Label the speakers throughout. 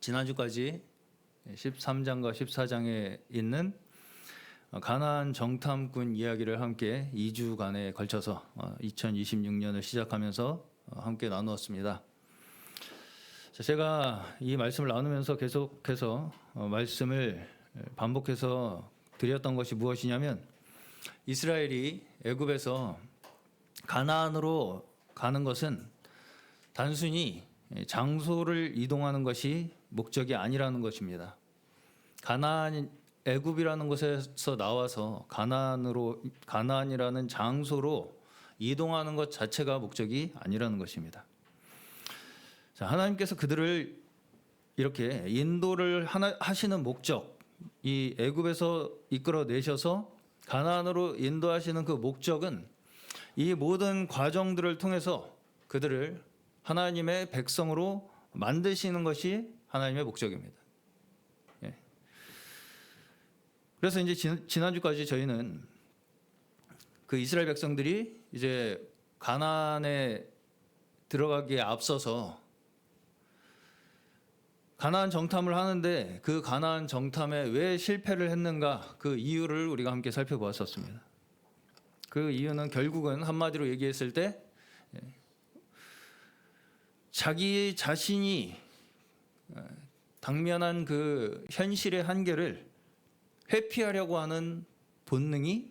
Speaker 1: 지난주까지 13장과 14장에 있는 가나안 정탐꾼 이야기를 함께 2주간에 걸쳐서 2026년을 시작하면서 함께 나누었습니다. 제가 이 말씀을 나누면서 계속해서 말씀을 반복해서 드렸던 것이 무엇이냐면, 이스라엘이 애굽에서 가나안으로 가는 것은 단순히 장소를 이동하는 것이 목적이 아니라는 것입니다. 애굽이라는 곳에서 나와서 가나안이라는 장소로 이동하는 것 자체가 목적이 아니라는 것입니다. 자, 하나님께서 그들을 이렇게 인도를 하시는 목적, 이 애굽에서 이끌어내셔서 가나안으로 인도하시는 그 목적은 이 모든 과정들을 통해서 그들을 하나님의 백성으로 만드시는 것이 하나님의 목적입니다. 예. 그래서 이제 지난주까지 저희는 그 이스라엘 백성들이 이제 가나안에 들어가기에 앞서서 가나안 정탐을 하는데, 그 가나안 정탐에 왜 실패를 했는가, 그 이유를 우리가 함께 살펴보았었습니다. 그 이유는 결국은 한마디로 얘기했을 때 자기 자신이 당면한 그 현실의 한계를 회피하려고 하는 본능이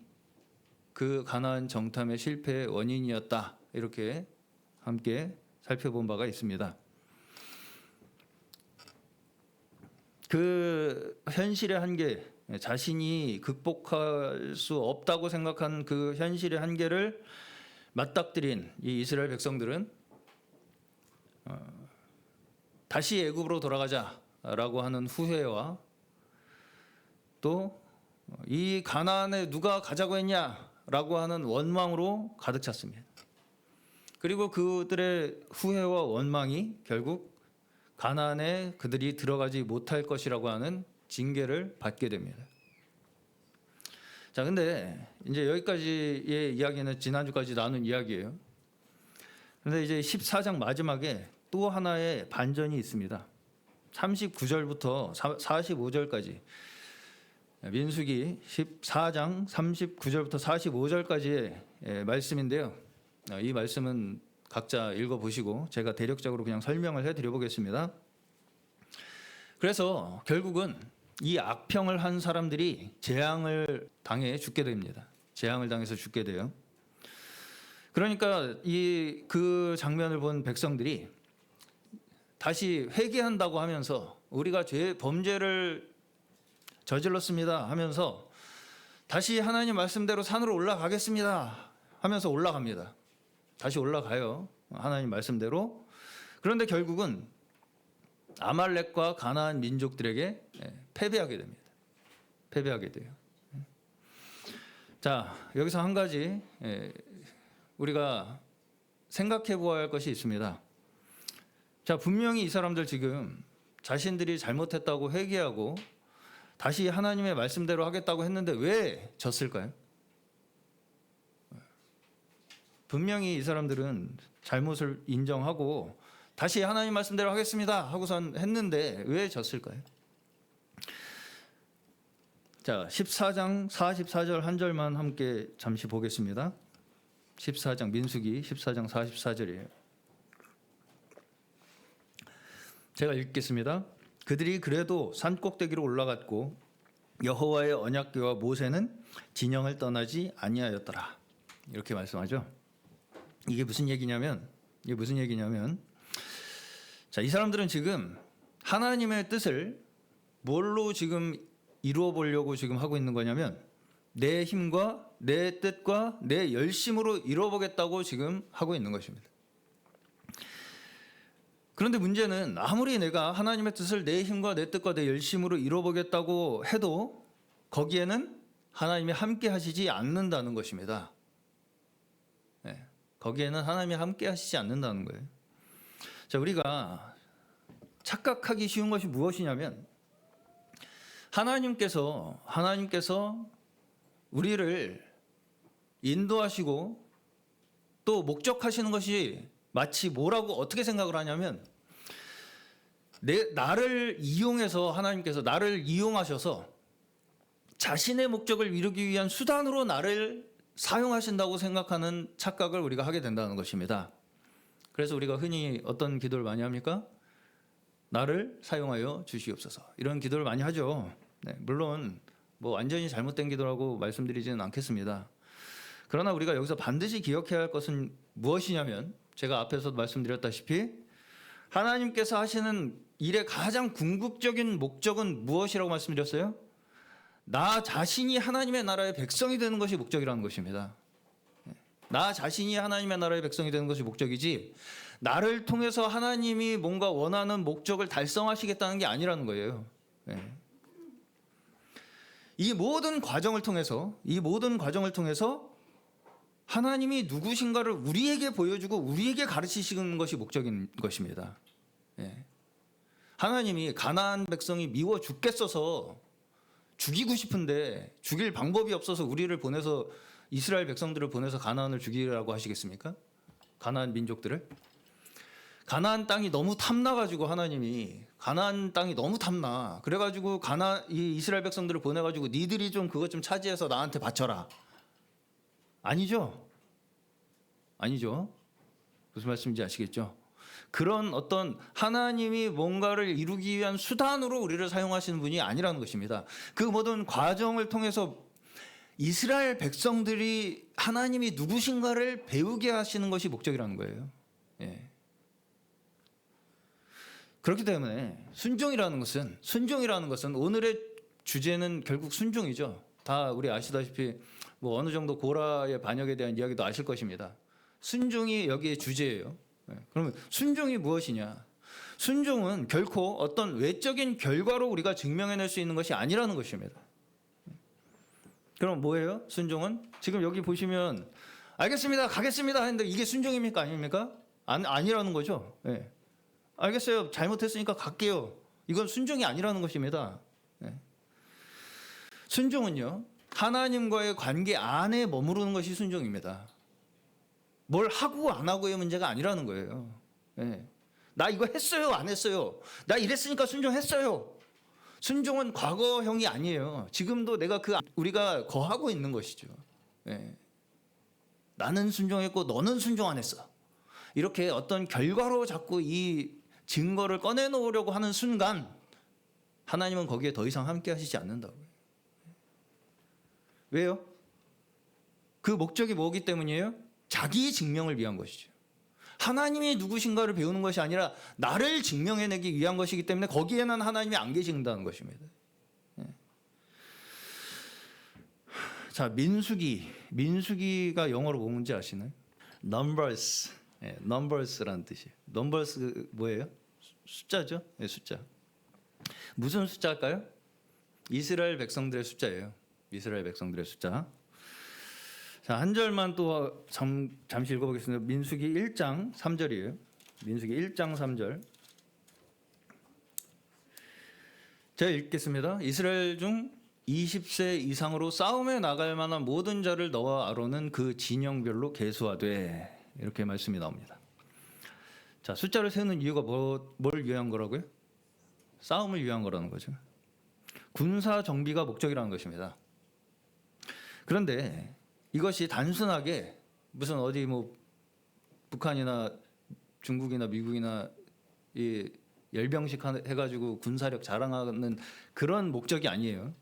Speaker 1: 그 가나안 정탐의 실패의 원인이었다, 이렇게 함께 살펴본 바가 있습니다. 그 현실의 한계, 자신이 극복할 수 없다고 생각한 그 현실의 한계를 맞닥뜨린 이 이스라엘 백성들은 다시 애굽으로 돌아가자라고 하는 후회와 또 이 가나안에 누가 가자고 했냐라고 하는 원망으로 가득 찼습니다. 그리고 그들의 후회와 원망이 결국 가나안에 그들이 들어가지 못할 것이라고 하는 징계를 받게 됩니다. 자, 근데 이제 여기까지의 이야기는 지난주까지 나눈 이야기예요. 그런데 이제 14장 마지막에 또 하나의 반전이 있습니다. 39절부터 45절까지, 민수기 14장 39절부터 45절까지의 말씀인데요. 이 말씀은 각자 읽어보시고 제가 대략적으로 그냥 설명을 해드려 보겠습니다. 그래서 결국은 이 악평을 한 사람들이 재앙을 당해 죽게 됩니다. 재앙을 당해서 죽게 돼요. 그러니까 그 장면을 본 백성들이 다시 회개한다고 하면서, 우리가 범죄를 저질렀습니다 하면서 다시 하나님 말씀대로 산으로 올라가겠습니다 하면서 올라갑니다. 다시 올라가요, 하나님 말씀대로. 그런데 결국은 아말렉과 가나안 민족들에게 패배하게 됩니다. 패배하게 돼요. 자, 여기서 한 가지 우리가 생각해 보아야 할 것이 있습니다. 자, 분명히 이 사람들 지금 자신들이 잘못했다고 회개하고 다시 하나님의 말씀대로 하겠다고 했는데 왜 졌을까요? 분명히 이 사람들은 잘못을 인정하고 다시 하나님 말씀대로 하겠습니다 하고선 했는데 왜 졌을까요? 자, 14장 44절 한 절만 함께 잠시 보겠습니다. 14장, 민수기 14장 44절이에요. 제가 읽겠습니다. 그들이 그래도 산 꼭대기로 올라갔고 여호와의 언약궤와 모세는 진영을 떠나지 아니하였더라, 이렇게 말씀하죠. 이게 무슨 얘기냐면, 자, 이 사람들은 지금 하나님의 뜻을 뭘로 지금 이루어 보려고 지금 하고 있는 거냐면, 내 힘과 내 뜻과 내 열심으로 이루어 보겠다고 지금 하고 있는 것입니다. 그런데 문제는 아무리 내가 하나님의 뜻을 내 힘과 내 뜻과 내 열심으로 이루어 보겠다고 해도 거기에는 하나님이 함께 하시지 않는다는 것입니다. 네. 거기에는 하나님이 함께 하시지 않는다는 거예요. 자, 우리가 착각하기 쉬운 것이 무엇이냐면, 하나님께서 우리를 인도하시고 또 목적하시는 것이 마치 뭐라고 어떻게 생각을 하냐면, 나를 이용해서 하나님께서 나를 이용하셔서 자신의 목적을 이루기 위한 수단으로 나를 사용하신다고 생각하는 착각을 우리가 하게 된다는 것입니다. 그래서 우리가 흔히 어떤 기도를 많이 합니까? 나를 사용하여 주시옵소서. 이런 기도를 많이 하죠. 네, 물론 뭐 완전히 잘못된 기도라고 말씀드리지는 않겠습니다. 그러나 우리가 여기서 반드시 기억해야 할 것은 무엇이냐면 제가 앞에서도 말씀드렸다시피 하나님께서 하시는 일의 가장 궁극적인 목적은 무엇이라고 말씀드렸어요? 나 자신이 하나님의 나라의 백성이 되는 것이 목적이라는 것입니다. 나 자신이 하나님의 나라의 백성이 되는 것이 목적이지 나를 통해서 하나님이 뭔가 원하는 목적을 달성하시겠다는 게 아니라는 거예요. 이 모든 과정을 통해서 하나님이 누구신가를 우리에게 보여주고 우리에게 가르치시는 것이 목적인 것입니다. 하나님이 가나안 백성이 미워 죽겠어서 죽이고 싶은데 죽일 방법이 없어서 우리를 보내서 이스라엘 백성들을 보내서 가나안을 죽이라고 하시겠습니까? 가나안 민족들을? 가나안 땅이 너무 탐나가지고 하나님이 가나안 땅이 너무 탐나 그래가지고 이 이스라엘 백성들을 보내가지고 니들이 좀 그것 좀 차지해서 나한테 바쳐라. 아니죠? 무슨 말씀인지 아시겠죠? 그런 어떤 하나님이 뭔가를 이루기 위한 수단으로 우리를 사용하시는 분이 아니라는 것입니다. 그 모든 과정을 통해서 이스라엘 백성들이 하나님이 누구신가를 배우게 하시는 것이 목적이라는 거예요. 그렇기 때문에 순종이라는 것은 오늘의 주제는 결국 순종이죠. 다 우리 아시다시피 뭐 어느 정도 고라의 반역에 대한 이야기도 아실 것입니다. 순종이 여기에 주제예요. 그러면 순종이 무엇이냐? 순종은 결코 어떤 외적인 결과로 우리가 증명해낼 수 있는 것이 아니라는 것입니다. 그럼 뭐예요? 순종은 지금 여기 보시면 알겠습니다, 가겠습니다 했는데 이게 순종입니까, 아닙니까? 아니라는 거죠. 알겠어요, 잘못했으니까 갈게요. 이건 순종이 아니라는 것입니다. 순종은요, 하나님과의 관계 안에 머무르는 것이 순종입니다. 뭘 하고 안 하고의 문제가 아니라는 거예요. 나 이거 했어요, 안 했어요? 나 이랬으니까 순종했어요. 순종은 과거형이 아니에요. 지금도 우리가 거하고 있는 것이죠. 나는 순종했고 너는 순종 안 했어. 이렇게 어떤 결과로 자꾸 이 증거를 꺼내놓으려고 하는 순간 하나님은 거기에 더 이상 함께 하시지 않는다고요. 왜요? 그 목적이 뭐기 때문이에요? 자기 증명을 위한 것이죠. 하나님이 누구신가를 배우는 것이 아니라 나를 증명해내기 위한 것이기 때문에 거기에는 하나님이 안 계신다는 것입니다. 자, 민수기가 영어로 뭔지 아시나요? Numbers, numbers라는 뜻이에요. Numbers 뭐예요? 숫자죠? 숫자. 무슨 숫자일까요? 이스라엘 백성들의 숫자예요. 이스라엘 백성들의 숫자. 자, 한 절만 또 잠시 읽어보겠습니다. 민수기 1장 3절이에요. 민수기 1장 3절. 제가 읽겠습니다. 이스라엘 중 20세 이상으로 싸움에 나갈 만한 모든 자를 너와 아론은 그 진영별로 계수하되, 이렇게 말씀이 나옵니다. 자, 숫자를 세우는 이유가 뭘 위한 거라고요? 싸움을 위한 거라는 거죠. 군사 정비가 목적이라는 것입니다. 그런데 이것이 단순하게 무슨 어디 뭐 북한이나 중국이나 미국이나 이 열병식 해가지고 군사력 자랑하는 그런 목적이 아니에요.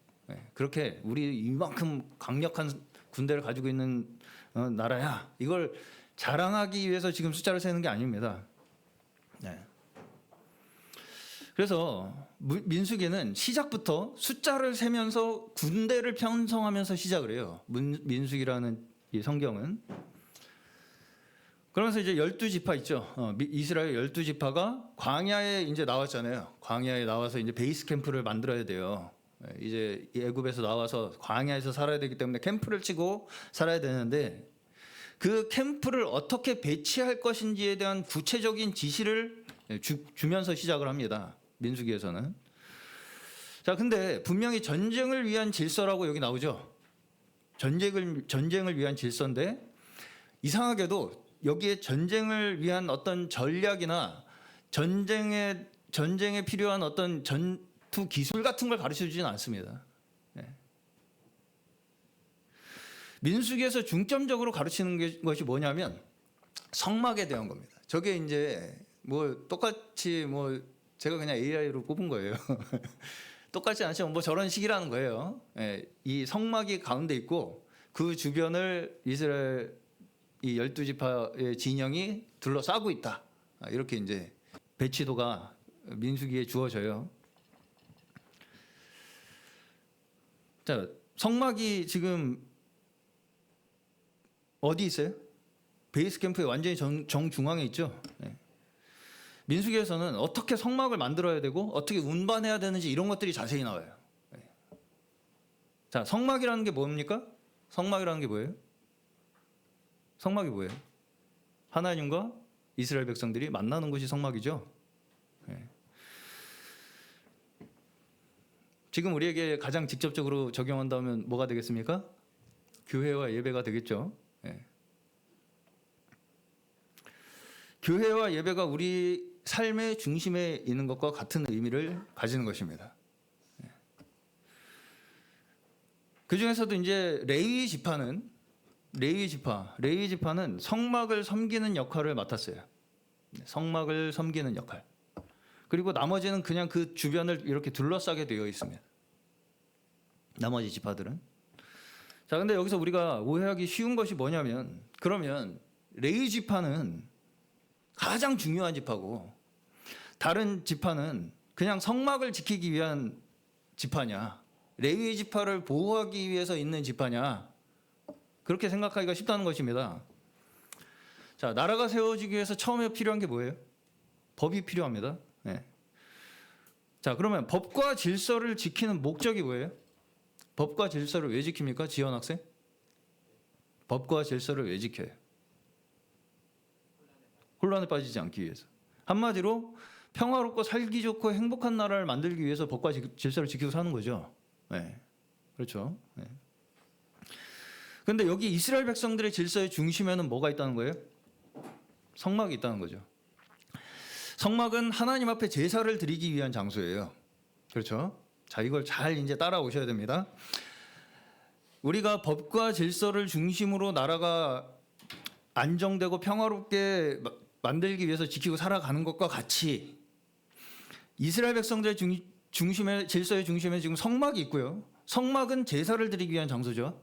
Speaker 1: 그렇게 우리 이만큼 강력한 군대를 가지고 있는 나라야, 이걸 자랑하기 위해서 지금 숫자를 세는 게 아닙니다. 그래서 민수기는 시작부터 숫자를 세면서 군대를 편성하면서 시작을 해요. 민수기라는 이 성경은. 그러면서 이제 12지파 있죠. 이스라엘 12지파가 광야에 이제 나왔잖아요. 광야에 나와서 이제 베이스 캠프를 만들어야 돼요. 이제 애굽에서 나와서 광야에서 살아야 되기 때문에 캠프를 치고 살아야 되는데, 그 캠프를 어떻게 배치할 것인지에 대한 구체적인 지시를 주면서 시작을 합니다. 민수기에서는. 자, 근데 분명히 전쟁을 위한 질서라고 여기 나오죠. 전쟁을 위한 질서인데, 이상하게도 여기에 전쟁을 위한 어떤 전략이나 전쟁의 전쟁에 필요한 어떤 전투 기술 같은 걸 가르쳐 주지는 않습니다. 예. 민수기에서 중점적으로 가르치는 것이 뭐냐면 성막에 대한 겁니다. 저게 이제 뭐 똑같이 뭐 제가 그냥 AI로 뽑은 거예요. 똑같지 않지만 뭐 저런 식이라는 거예요. 예, 이 성막이 가운데 있고 그 주변을 이스라엘 이 12지파의 진영이 둘러싸고 있다. 이렇게 이제 배치도가 민수기에 주어져요. 자, 성막이 지금 어디 있어요? 베이스 캠프에 완전히 정중앙에 있죠. 네. 민수기에서는 어떻게 성막을 만들어야 되고 어떻게 운반해야 되는지 이런 것들이 자세히 나와요. 네. 자, 성막이라는 게 뭡니까? 성막이라는 게 뭐예요? 성막이 뭐예요? 하나님과 이스라엘 백성들이 만나는 곳이 성막이죠. 네. 지금 우리에게 가장 직접적으로 적용한다면 뭐가 되겠습니까? 교회와 예배가 되겠죠. 네. 교회와 예배가 우리 삶의 중심에 있는 것과 같은 의미를 가지는 것입니다. 그 중에서도 이제 레위 지파는 성막을 섬기는 역할을 맡았어요. 성막을 섬기는 역할. 그리고 나머지는 그냥 그 주변을 이렇게 둘러싸게 되어 있습니다. 나머지 지파들은. 자, 근데 여기서 우리가 오해하기 쉬운 것이 뭐냐면, 그러면 레위 지파는 가장 중요한 지파고 다른 지파는 그냥 성막을 지키기 위한 지파냐, 레위 지파를 보호하기 위해서 있는 지파냐, 그렇게 생각하기가 쉽다는 것입니다. 자, 나라가 세워지기 위해서 처음에 필요한 게 뭐예요? 법이 필요합니다. 네. 자, 그러면 법과 질서를 지키는 목적이 뭐예요? 법과 질서를 왜 지킵니까? 지원 학생? 법과 질서를 왜 지켜요? 혼란에 빠지지 않기 위해서. 한마디로 평화롭고 살기 좋고 행복한 나라를 만들기 위해서 법과 질서를 지키고 사는 거죠. 네. 그렇죠. 네. 근데 여기 이스라엘 백성들의 질서의 중심에는 뭐가 있다는 거예요? 성막이 있다는 거죠. 성막은 하나님 앞에 제사를 드리기 위한 장소예요. 그렇죠? 자, 이걸 잘 이제 따라오셔야 됩니다. 우리가 법과 질서를 중심으로 나라가 안정되고 평화롭게 만들기 위해서 지키고 살아가는 것과 같이 이스라엘 백성들의 중심에, 질서의 중심에 지금 성막이 있고요. 성막은 제사를 드리기 위한 장소죠.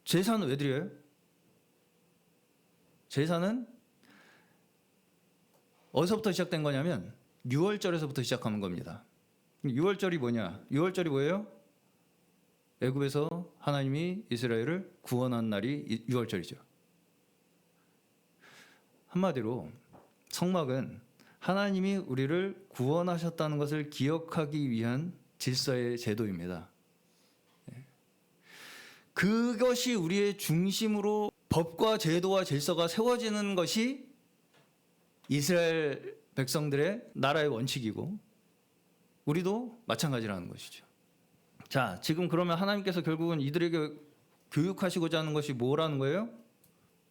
Speaker 1: 제사는 왜 드려요? 제사는 어디서부터 시작된 거냐면 6월절에서부터 시작하는 겁니다. 6월절이 뭐냐? 6월절이 뭐예요? 애굽에서 하나님이 이스라엘을 구원한 날이 6월절이죠. 한마디로 성막은 하나님이 우리를 구원하셨다는 것을 기억하기 위한 질서의 제도입니다. 그것이 우리의 중심으로 법과 제도와 질서가 세워지는 것이 이스라엘 백성들의 나라의 원칙이고 우리도 마찬가지라는 것이죠. 자, 지금 그러면 하나님께서 결국은 이들에게 교육하시고자 하는 것이 뭐라는 거예요?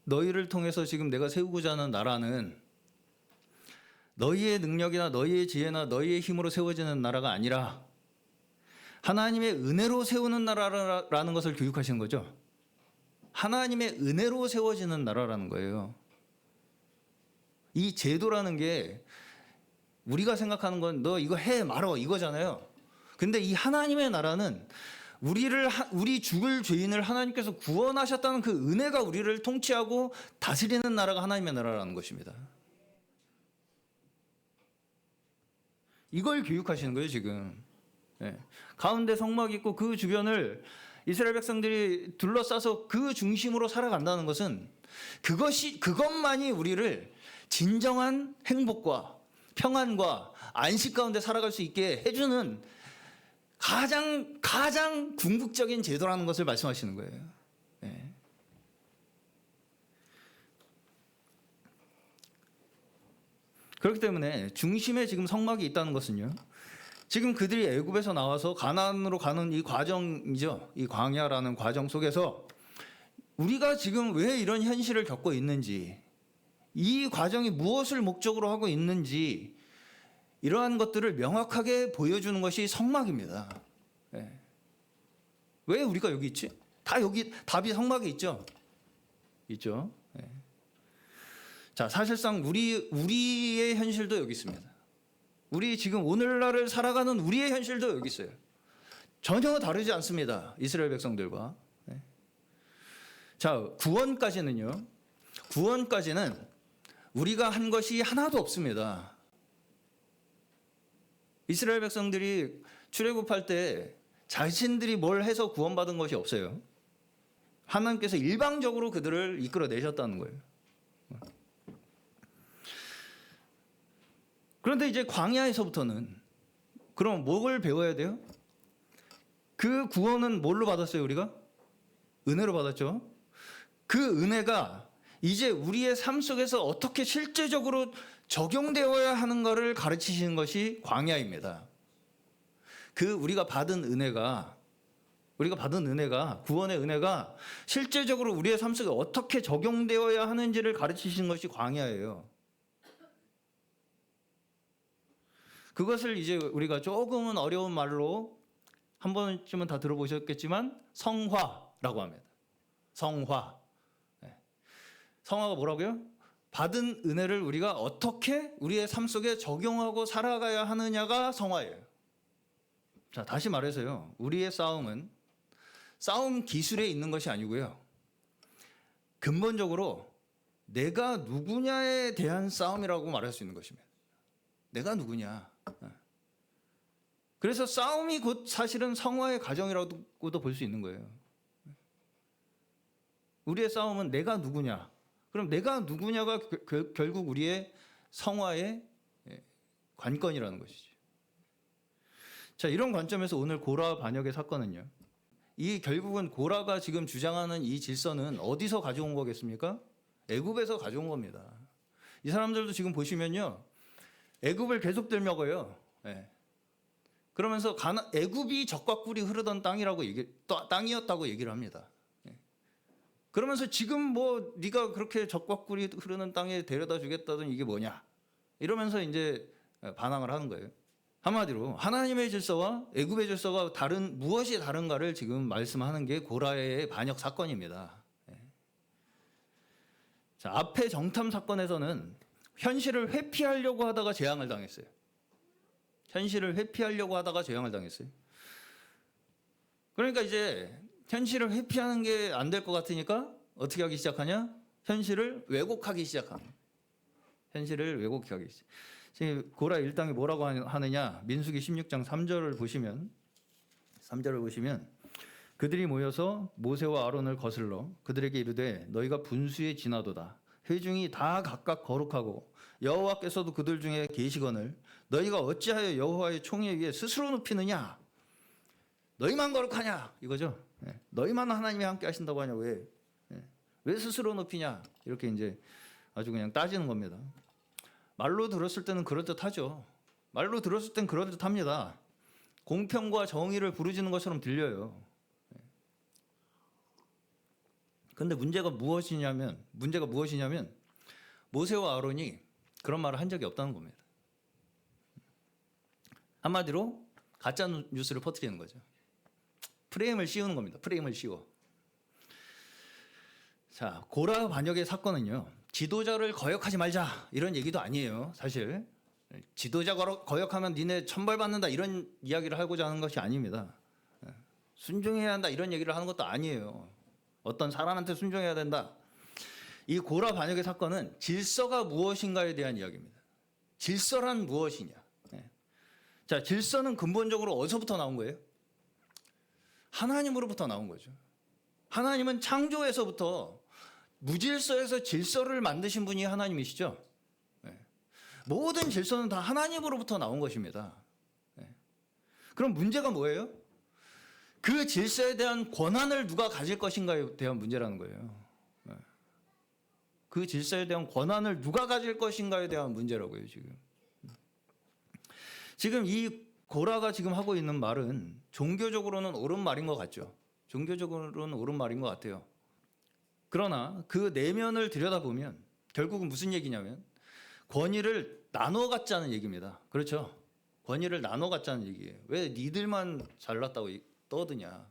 Speaker 1: 너희를 통해서 지금 내가 세우고자 하는 나라는 너희의 능력이나 너희의 지혜나 너희의 힘으로 세워지는 나라가 아니라 하나님의 은혜로 세우는 나라라는 것을 교육하시는 거죠. 하나님의 은혜로 세워지는 나라라는 거예요. 이 제도라는 게 우리가 생각하는 건 너 이거 해 말어 이거잖아요. 근데 이 하나님의 나라는 우리 죽을 죄인을 하나님께서 구원하셨다는 그 은혜가 우리를 통치하고 다스리는 나라가 하나님의 나라라는 것입니다. 이걸 교육하시는 거예요, 지금. 네. 가운데 성막이 있고 그 주변을 이스라엘 백성들이 둘러싸서 그 중심으로 살아간다는 것은 그것만이 우리를 진정한 행복과 평안과 안식 가운데 살아갈 수 있게 해주는 가장 궁극적인 제도라는 것을 말씀하시는 거예요. 네. 그렇기 때문에 중심에 지금 성막이 있다는 것은요. 지금 그들이 애굽에서 나와서 가나안으로 가는 이 과정이죠. 이 광야라는 과정 속에서 우리가 지금 왜 이런 현실을 겪고 있는지, 이 과정이 무엇을 목적으로 하고 있는지 이러한 것들을 명확하게 보여주는 것이 성막입니다. 예. 왜 우리가 여기 있지? 다 여기 답이 성막에 있죠. 있죠. 예. 자, 사실상 우리의 현실도 여기 있습니다. 우리 지금 오늘날을 살아가는 우리의 현실도 여기 있어요. 전혀 다르지 않습니다. 이스라엘 백성들과. 예. 자, 구원까지는 우리가 한 것이 하나도 없습니다. 이스라엘 백성들이 출애굽할 때 자신들이 뭘 해서 구원받은 것이 없어요. 하나님께서 일방적으로 그들을 이끌어내셨다는 거예요. 그런데 이제 광야에서부터는 그럼 뭘 배워야 돼요? 그 구원은 뭘로 받았어요, 우리가? 은혜로 받았죠. 그 은혜가 이제 우리의 삶 속에서 어떻게 실제적으로 적용되어야 하는 것을 가르치시는 것이 광야입니다. 우리가 받은 은혜가 구원의 은혜가 실제적으로 우리의 삶 속에 어떻게 적용되어야 하는지를 가르치시는 것이 광야예요. 그것을 이제 우리가 조금은 어려운 말로 한 번쯤은 다 들어보셨겠지만 성화라고 합니다. 성화. 네. 성화가 뭐라고요? 받은 은혜를 우리가 어떻게 우리의 삶 속에 적용하고 살아가야 하느냐가 성화예요. 자, 다시 말해서요. 우리의 싸움은 싸움 기술에 있는 것이 아니고요. 근본적으로 내가 누구냐에 대한 싸움이라고 말할 수 있는 것입니다. 내가 누구냐. 그래서 싸움이 곧 사실은 성화의 과정이라고도 볼 수 있는 거예요. 우리의 싸움은 내가 누구냐. 그럼 내가 누구냐가 결국 우리의 성화의 관건이라는 것이죠. 자, 이런 관점에서 오늘 고라 반역의 사건은요. 이 결국은 고라가 지금 주장하는 이 질서는 어디서 가져온 거겠습니까? 애굽에서 가져온 겁니다. 이 사람들도 지금 보시면요. 애굽을 계속 들먹어요. 예. 그러면서 애굽이 적과 꿀이 흐르던 땅이었다고 얘기를 합니다. 예. 그러면서 지금 뭐 네가 그렇게 적과 꿀이 흐르는 땅에 데려다 주겠다던 이게 뭐냐? 이러면서 이제 반항을 하는 거예요. 한마디로 하나님의 질서와 애굽의 질서가 무엇이 다른가를 지금 말씀하는 게 고라의 반역 사건입니다. 예. 자, 앞에 정탐 사건에서는 현실을 회피하려고 하다가 재앙을 당했어요. 그러니까 이제 현실을 회피하는 게 안 될 것 같으니까 어떻게 하기 시작하냐? 현실을 왜곡하기 시작합니다. 지금 고라 일당이 뭐라고 하느냐? 민수기 16장 3절을 보시면 그들이 모여서 모세와 아론을 거슬러 그들에게 이르되 너희가 분수에 지나도다. 회중이 다 각각 거룩하고 여호와께서도 그들 중에 계시거늘 너희가 어찌하여 여호와의 총회 위에 스스로 눕히느냐? 너희만 거룩하냐? 이거죠. 예. 너희만 하나님이 함께 하신다고 하냐? 왜 스스로 높이냐? 이렇게 이제 아주 그냥 따지는 겁니다. 말로 들었을 때는 그럴듯하죠. 그럴듯합니다. 공평과 정의를 부르짖는 것처럼 들려요. 그런데 문제가 무엇이냐면 모세와 아론이 그런 말을 한 적이 없다는 겁니다. 한마디로 가짜 뉴스를 퍼뜨리는 거죠. 프레임을 씌우는 겁니다. 자, 고라 반역의 사건은요. 지도자를 거역하지 말자 이런 얘기도 아니에요. 사실 지도자 거역하면 니네 천벌 받는다 이런 이야기를 하고자 하는 것이 아닙니다. 순종해야 한다 이런 얘기를 하는 것도 아니에요. 어떤 사람한테 순종해야 된다. 이 고라 반역의 사건은 질서가 무엇인가에 대한 이야기입니다. 질서란 무엇이냐. 자, 질서는 근본적으로 어디서부터 나온 거예요? 하나님으로부터 나온 거죠. 하나님은 창조에서부터 무질서에서 질서를 만드신 분이 하나님이시죠. 모든 질서는 다 하나님으로부터 나온 것입니다. 그럼 문제가 뭐예요? 그 질서에 대한 권한을 누가 가질 것인가에 대한 문제라는 거예요. 그 질서에 대한 권한을 누가 가질 것인가에 대한 문제라고요, 지금 이 고라가 지금 하고 있는 말은 종교적으로는 옳은 말인 것 같죠. 그러나 그 내면을 들여다보면 결국은 무슨 얘기냐면 권위를 나눠 갖자는 얘기입니다. 그렇죠? 권위를 나눠 갖자는 얘기예요. 왜 니들만 잘났다고 떠드냐?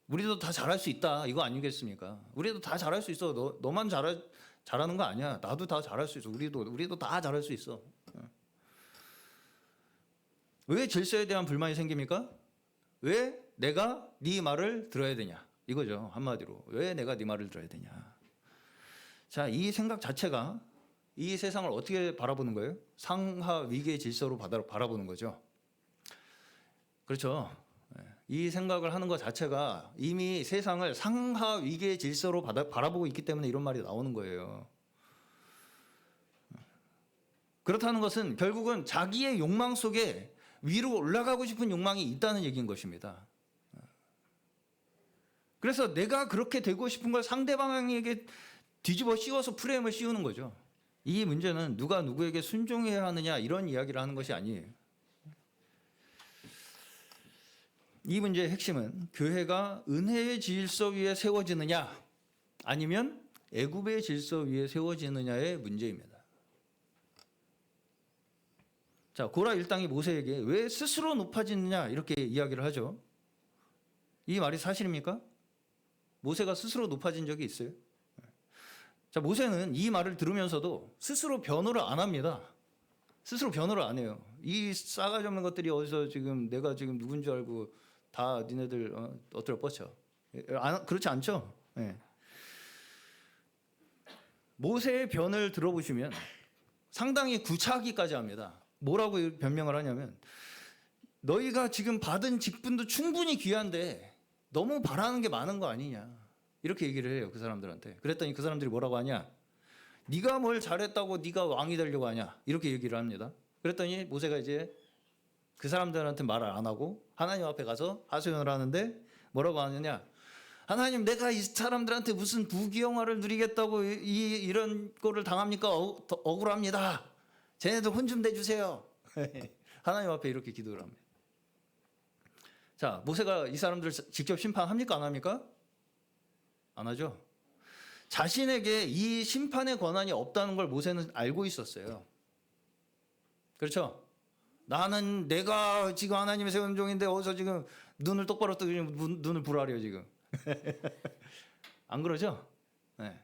Speaker 1: 우리도 다 잘할 수 있다 이거 아니겠습니까? 우리도 다 잘할 수 있어. 너만 잘하는 거 아니야. 나도 다 잘할 수 있어. 우리도 다 잘할 수 있어. 왜 질서에 대한 불만이 생깁니까? 왜 내가 네 말을 들어야 되냐? 이거죠. 한마디로 왜 내가 네 말을 들어야 되냐? 자, 이 생각 자체가 이 세상을 어떻게 바라보는 거예요? 상하 위계 질서로 바라보는 거죠. 그렇죠. 이 생각을 하는 것 자체가 이미 세상을 상하 위계 질서로 바라보고 있기 때문에 이런 말이 나오는 거예요. 그렇다는 것은 결국은 자기의 욕망 속에 위로 올라가고 싶은 욕망이 있다는 얘기인 것입니다. 그래서 내가 그렇게 되고 싶은 걸 상대방에게 뒤집어 씌워서 프레임을 씌우는 거죠. 이 문제는 누가 누구에게 순종해야 하느냐 이런 이야기를 하는 것이 아니에요. 이 문제의 핵심은 교회가 은혜의 질서 위에 세워지느냐 아니면 애굽의 질서 위에 세워지느냐의 문제입니다. 자, 고라 일당이 모세에게 왜 스스로 높아지느냐 이렇게 이야기를 하죠. 이 말이 사실입니까? 모세가 스스로 높아진 적이 있어요? 자, 모세는 이 말을 들으면서도 스스로 변호를 안 합니다. 스스로 변호를 안 해요. 이 싸가지 없는 것들이 어디서 지금 내가 지금 누군 줄 알고 다 니네들 어떻게 뻗쳐. 그렇지 않죠? 네. 모세의 변을 들어보시면 상당히 구차하기까지 합니다. 뭐라고 변명을 하냐면 너희가 지금 받은 직분도 충분히 귀한데 너무 바라는 게 많은 거 아니냐 이렇게 얘기를 해요. 그 사람들한테. 그랬더니 그 사람들이 뭐라고 하냐, 네가 뭘 잘했다고 네가 왕이 되려고 하냐 이렇게 얘기를 합니다. 그랬더니 모세가 이제 그 사람들한테 말을 안 하고 하나님 앞에 가서 하소연을 하는데 뭐라고 하느냐, 하나님 내가 이 사람들한테 무슨 부귀영화를 누리겠다고 이런 꼴을 당합니까? 억울합니다. 쟤네들 혼 좀 내주세요. 하나님 앞에 이렇게 기도를 합니다. 자, 모세가 이 사람들을 직접 심판합니까? 안 합니까? 안 하죠. 자신에게 이 심판의 권한이 없다는 걸 모세는 알고 있었어요. 그렇죠? 나는 내가 지금 하나님의 세운 종인데 어디서 지금 눈을 똑바로 뜨고 눈을 부라려 지금. 안 그러죠? 네.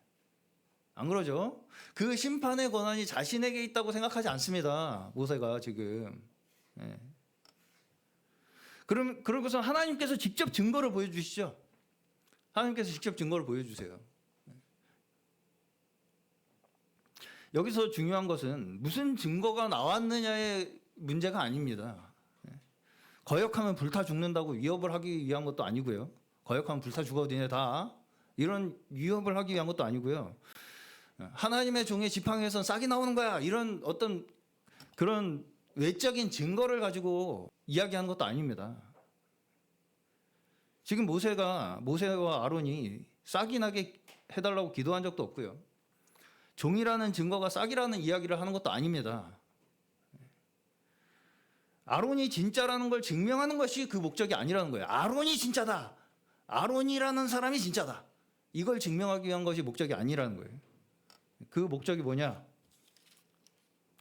Speaker 1: 안 그러죠? 그 심판의 권한이 자신에게 있다고 생각하지 않습니다. 모세가 지금. 네. 그러고서 하나님께서 직접 증거를 보여주시죠. 하나님께서 직접 증거를 보여주세요. 여기서 중요한 것은 무슨 증거가 나왔느냐의 문제가 아닙니다. 거역하면 불타 죽는다고 위협을 하기 위한 것도 아니고요. 거역하면 불타 죽어 니네 다 이런 위협을 하기 위한 것도 아니고요. 하나님의 종의 지팡이에선 싹이 나오는 거야 이런 어떤 그런 외적인 증거를 가지고 이야기하는 것도 아닙니다. 지금 모세와 아론이 싹이 나게 해달라고 기도한 적도 없고요. 종이라는 증거가 싹이라는 이야기를 하는 것도 아닙니다. 아론이 진짜라는 걸 증명하는 것이 그 목적이 아니라는 거예요. 아론이 진짜다. 아론이라는 사람이 진짜다. 이걸 증명하기 위한 것이 목적이 아니라는 거예요. 그 목적이 뭐냐?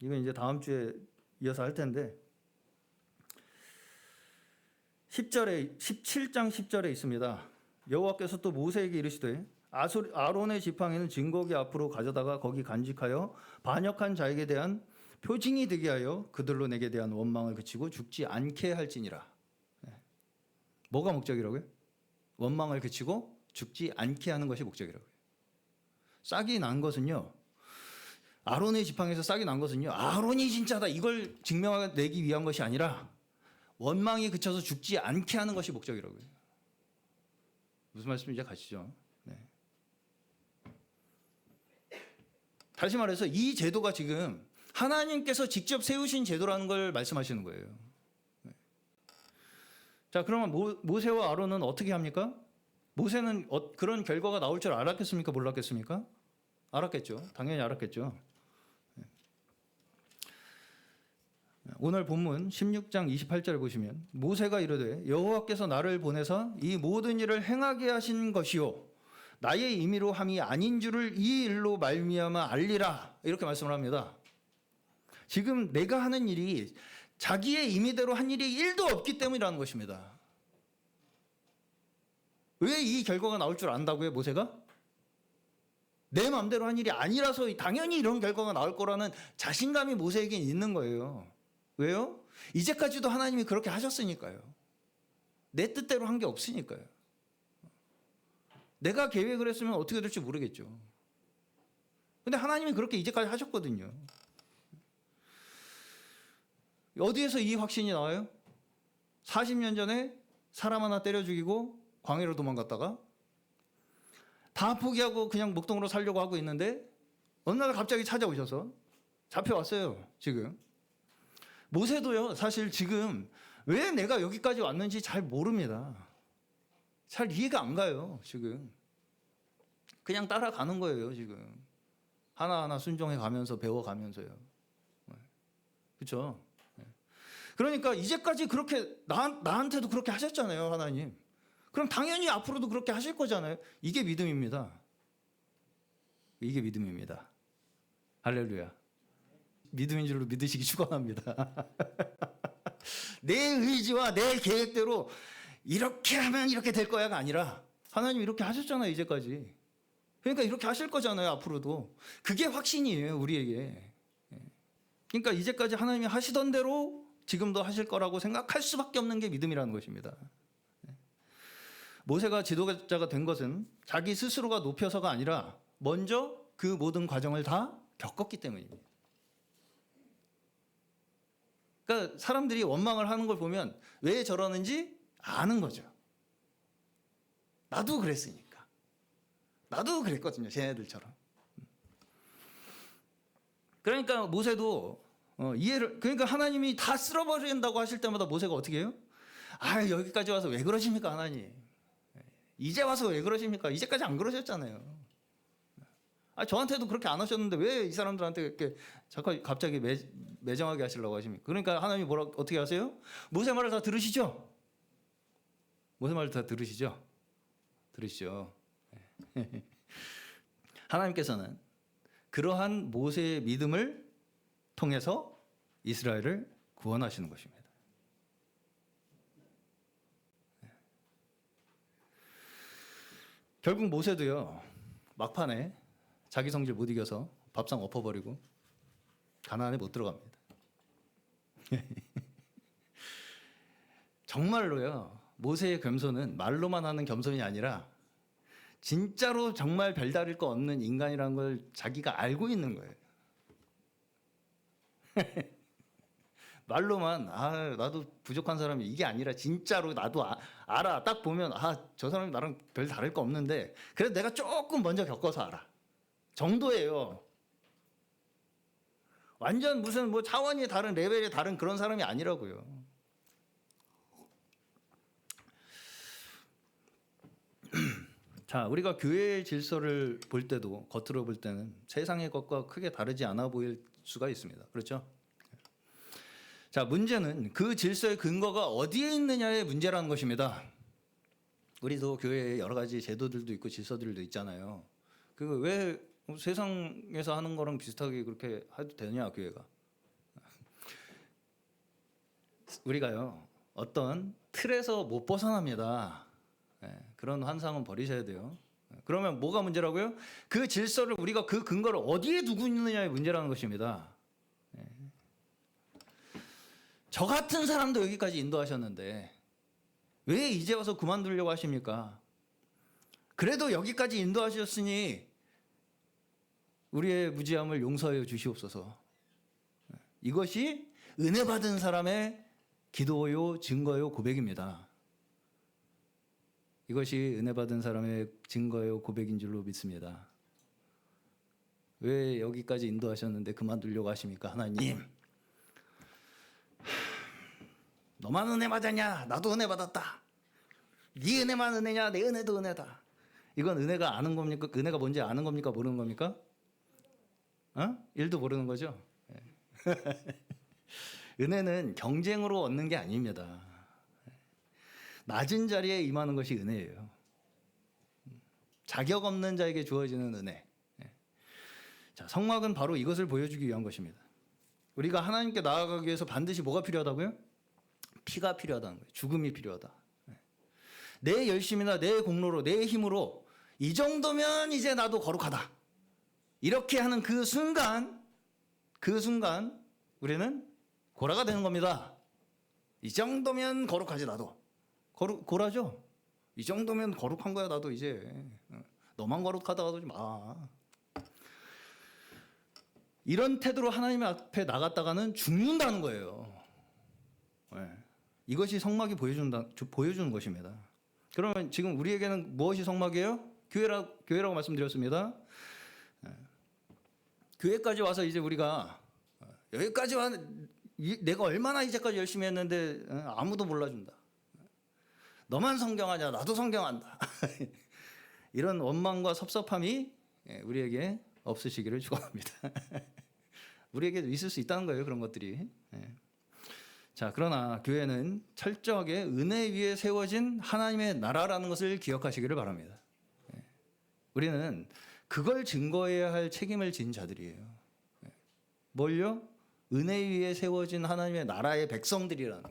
Speaker 1: 이건 이제 다음 주에 이어서 할 텐데 17장 10절에 있습니다. 여호와께서 또 모세에게 이르시되 아론의 지팡이는 증거기 앞으로 가져다가 거기 간직하여 반역한 자에게 대한 표징이 되게 하여 그들로 내게 대한 원망을 그치고 죽지 않게 할지니라. 뭐가 목적이라고요? 원망을 그치고 죽지 않게 하는 것이 목적이라고요. 싹이 난 것은요, 아론의 지팡이에서 싹이 난 것은요, 아론이 진짜다 이걸 증명하기 위한 것이 아니라 원망이 그쳐서 죽지 않게 하는 것이 목적이라고요. 무슨 말씀인지 가시죠? 네. 다시 말해서 이 제도가 지금 하나님께서 직접 세우신 제도라는 걸 말씀하시는 거예요. 네. 자, 그러면 모세와 아론은 어떻게 합니까? 모세는 그런 결과가 나올 줄 알았겠습니까? 몰랐겠습니까? 알았겠죠. 당연히 알았겠죠. 오늘 본문 16장 28절을 보시면 모세가 이르되 여호와께서 나를 보내서 이 모든 일을 행하게 하신 것이요 나의 임의로 함이 아닌 줄을 이 일로 말미암아 알리라 이렇게 말씀을 합니다. 지금 내가 하는 일이 자기의 임의대로 한 일이 1도 없기 때문이라는 것입니다. 왜 이 결과가 나올 줄 안다고요, 모세가? 내 마음대로 한 일이 아니라서 당연히 이런 결과가 나올 거라는 자신감이 모세에게 있는 거예요. 왜요? 이제까지도 하나님이 그렇게 하셨으니까요. 내 뜻대로 한 게 없으니까요. 내가 계획을 했으면 어떻게 될지 모르겠죠. 근데 하나님이 그렇게 이제까지 하셨거든요. 어디에서 이 확신이 나와요? 40년 전에 사람 하나 때려 죽이고 광야로 도망갔다가 다 포기하고 그냥 목동으로 살려고 하고 있는데 어느 날 갑자기 찾아오셔서 잡혀왔어요. 지금 모세도요, 사실 지금 왜 내가 여기까지 왔는지 잘 모릅니다. 잘 이해가 안 가요. 지금 그냥 따라가는 거예요. 지금 하나하나 순종해 가면서 배워가면서요. 그렇죠? 그러니까 이제까지 그렇게 나한테도 그렇게 하셨잖아요, 하나님. 그럼 당연히 앞으로도 그렇게 하실 거잖아요. 이게 믿음입니다. 이게 믿음입니다. 할렐루야. 믿음인 줄로 믿으시기 축원합니다. 내 의지와 내 계획대로 이렇게 하면 이렇게 될 거야가 아니라 하나님 이렇게 하셨잖아요, 이제까지. 그러니까 이렇게 하실 거잖아요, 앞으로도. 그게 확신이에요, 우리에게. 그러니까 이제까지 하나님이 하시던 대로 지금도 하실 거라고 생각할 수밖에 없는 게 믿음이라는 것입니다. 모세가 지도자가 된 것은 자기 스스로가 높여서가 아니라 먼저 그 모든 과정을 다 겪었기 때문입니다. 그러니까 사람들이 원망을 하는 걸 보면 왜 저러는지 아는 거죠. 나도 그랬으니까. 나도 그랬거든요, 쟤네들처럼. 그러니까 모세도 그러니까 하나님이 다 쓸어버린다고 하실 때마다 모세가 어떻게 해요? 여기까지 와서 왜 그러십니까, 하나님? 이제 와서 왜 그러십니까? 이제까지 안 그러셨잖아요. 저한테도 그렇게 안 하셨는데 왜 이 사람들한테 이렇게 갑자기 매정하게 하시려고 하십니까? 그러니까 하나님이 어떻게 하세요? 모세 말을 다 들으시죠? 모세 말을 다 들으시죠? 들으시죠? 하나님께서는 그러한 모세의 믿음을 통해서 이스라엘을 구원하시는 것입니다. 결국 모세도요, 막판에 자기 성질 못 이겨서 밥상 엎어버리고 가나안에 못 들어갑니다. 정말로요, 모세의 겸손은 말로만 하는 겸손이 아니라 진짜로 정말 별다를 거 없는 인간이라는 걸 자기가 알고 있는 거예요. 말로만 나도 부족한 사람이 이게 아니라 진짜로 나도 알아. 딱 보면 저 사람이 나랑 별 다를 거 없는데 그래도 내가 조금 먼저 겪어서 알아 정도예요. 완전 무슨 차원이 다른 레벨이 다른 그런 사람이 아니라고요. 자, 우리가 교회의 질서를 볼 때도 겉으로 볼 때는 세상의 것과 크게 다르지 않아 보일 수가 있습니다. 그렇죠? 자, 문제는 그 질서의 근거가 어디에 있느냐의 문제라는 것입니다. 우리도 교회에 여러 가지 제도들도 있고 질서들도 있잖아요. 그 왜 세상에서 하는 거랑 비슷하게 그렇게 해도 되냐, 교회가? 우리가요, 어떤 틀에서 못 벗어납니다. 그런 환상은 버리셔야 돼요. 그러면 뭐가 문제라고요? 그 질서를 우리가 그 근거를 어디에 두고 있느냐의 문제라는 것입니다. 저 같은 사람도 여기까지 인도하셨는데 왜 이제 와서 그만두려고 하십니까? 그래도 여기까지 인도하셨으니 우리의 무지함을 용서해 주시옵소서. 이것이 은혜 받은 사람의 기도요, 증거요, 고백입니다. 이것이 은혜 받은 사람의 증거요, 고백인 줄로 믿습니다. 왜 여기까지 인도하셨는데 그만두려고 하십니까, 하나님? 너만 은혜 받았냐? 나도 은혜 받았다. 네 은혜만 은혜냐? 내 은혜도 은혜다. 이건 은혜가 아는 겁니까? 은혜가 뭔지 아는 겁니까? 모르는 겁니까? 일도 모르는 거죠? 은혜는 경쟁으로 얻는 게 아닙니다. 낮은 자리에 임하는 것이 은혜예요. 자격 없는 자에게 주어지는 은혜. 자, 성막은 바로 이것을 보여주기 위한 것입니다. 우리가 하나님께 나아가기 위해서 반드시 뭐가 필요하다고요? 피가 필요하다는 거예요. 죽음이 필요하다. 내 열심이나 내 공로로 내 힘으로 이 정도면 이제 나도 거룩하다. 이렇게 하는 그 순간 우리는 고라가 되는 겁니다. 이 정도면 거룩하지 나도. 고라죠? 이 정도면 거룩한 거야 나도 이제. 너만 거룩하다가 하지 마. 이런 태도로 하나님 앞에 나갔다가는 죽는다는 거예요. 네. 이것이 성막이 보여주는 것입니다. 그러면 지금 우리에게는 무엇이 성막이에요? 교회라고 말씀드렸습니다. 네. 교회까지 와서 이제 우리가 여기까지 와 내가 얼마나 이제까지 열심히 했는데 아무도 몰라준다. 너만 성경하냐 나도 성경한다. 이런 원망과 섭섭함이 우리에게 없으시기를 축원합니다. 우리에게도 있을 수 있다는 거예요. 그런 것들이. 자, 그러나 교회는 철저하게 은혜 위에 세워진 하나님의 나라라는 것을 기억하시기를 바랍니다. 우리는 그걸 증거해야 할 책임을 진 자들이에요. 뭘요? 은혜 위에 세워진 하나님의 나라의 백성들이라는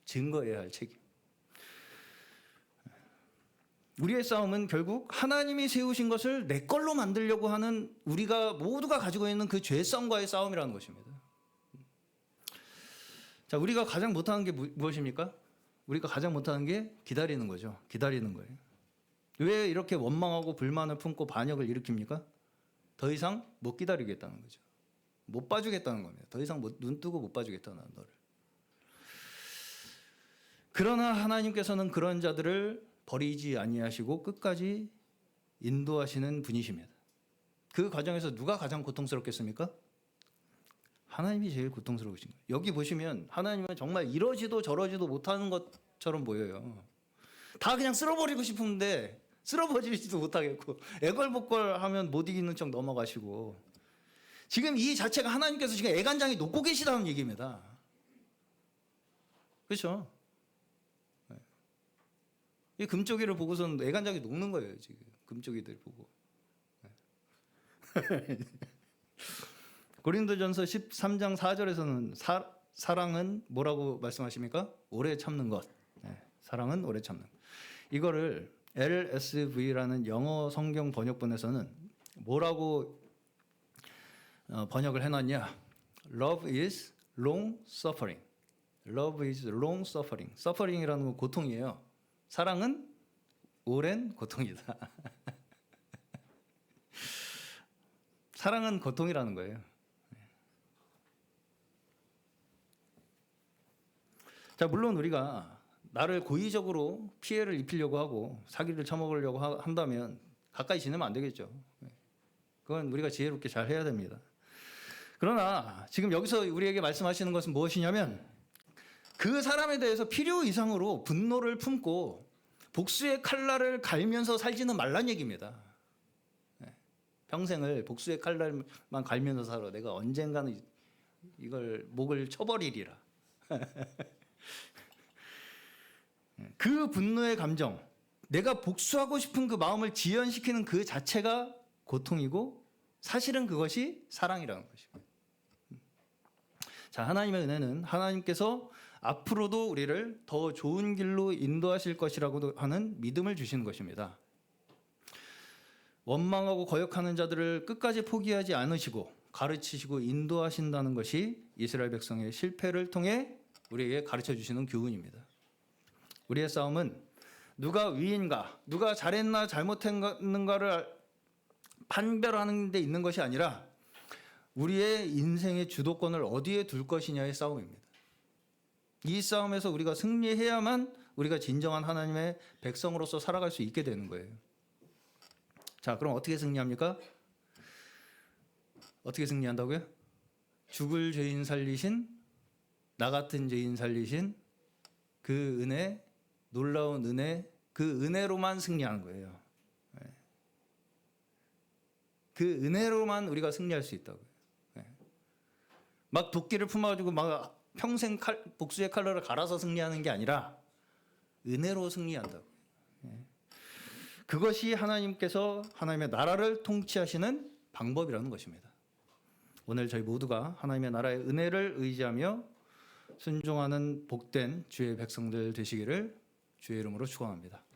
Speaker 1: 증거해야 할 책임. 우리의 싸움은 결국 하나님이 세우신 것을 내 걸로 만들려고 하는 우리가 모두가 가지고 있는 그 죄성과의 싸움이라는 것입니다. 자, 우리가 가장 못하는 게 무엇입니까? 우리가 가장 못하는 게 기다리는 거죠. 기다리는 거예요. 왜 이렇게 원망하고 불만을 품고 반역을 일으킵니까? 더 이상 못 기다리겠다는 거죠. 못 봐주겠다는 겁니다. 더 이상 눈 뜨고 못 봐주겠다는 너를. 그러나 하나님께서는 그런 자들을 버리지 아니하시고 끝까지 인도하시는 분이십니다. 그 과정에서 누가 가장 고통스럽겠습니까? 하나님이 제일 고통스러우신 거예요. 여기 보시면 하나님은 정말 이러지도 저러지도 못하는 것처럼 보여요. 다 그냥 쓸어버리고 싶은데 쓸어버리지도 못하겠고 애걸복걸 하면 못 이기는 척 넘어가시고 지금 이 자체가 하나님께서 지금 애간장이 녹고 계시다는 얘기입니다. 그렇죠? 이 금쪽이를 보고서는 애간장이 녹는 거예요. 지금 금쪽이들 보고. 고린도전서 13장 4절에서는 사랑은 뭐라고 말씀하십니까? 오래 참는 것. 사랑은 오래 참는 것. 이거를 LSV라는 영어 성경 번역본에서는 뭐라고 번역을 해놨냐? Love is long suffering. Love is long suffering. suffering이라는 건 고통이에요. 사랑은 오랜 고통이다. 사랑은 고통이라는 거예요. 자, 물론 우리가 나를 고의적으로 피해를 입히려고 하고 사기를 쳐먹으려고 한다면 가까이 지내면 안 되겠죠. 그건 우리가 지혜롭게 잘 해야 됩니다. 그러나 지금 여기서 우리에게 말씀하시는 것은 무엇이냐면 그 사람에 대해서 필요 이상으로 분노를 품고 복수의 칼날을 갈면서 살지는 말란 얘기입니다. 평생을 복수의 칼날만 갈면서 살아. 내가 언젠가는 이걸 목을 쳐버리리라. 그 분노의 감정, 내가 복수하고 싶은 그 마음을 지연시키는 그 자체가 고통이고 사실은 그것이 사랑이라는 것입니다. 자, 하나님의 은혜는 하나님께서 앞으로도 우리를 더 좋은 길로 인도하실 것이라고 하는 믿음을 주시는 것입니다. 원망하고 거역하는 자들을 끝까지 포기하지 않으시고 가르치시고 인도하신다는 것이 이스라엘 백성의 실패를 통해 우리에게 가르쳐 주시는 교훈입니다. 우리의 싸움은 누가 위인가, 누가 잘했나 잘못했는가를 판별하는 데 있는 것이 아니라 우리의 인생의 주도권을 어디에 둘 것이냐의 싸움입니다. 이 싸움에서 우리가 승리해야만 우리가 진정한 하나님의 백성으로서 살아갈 수 있게 되는 거예요. 자, 그럼 어떻게 승리합니까? 어떻게 승리한다고요? 죽을 죄인 살리신, 나 같은 죄인 살리신 그 은혜, 놀라운 은혜, 그 은혜로만 승리하는 거예요. 그 은혜로만 우리가 승리할 수 있다고요. 막 도끼를 품어가지고 막 평생 복수의 칼날을 갈아서 승리하는 게 아니라 은혜로 승리한다고. 그것이 하나님께서 하나님의 나라를 통치하시는 방법이라는 것입니다. 오늘 저희 모두가 하나님의 나라의 은혜를 의지하며 순종하는 복된 주의 백성들 되시기를 주의 이름으로 축원합니다.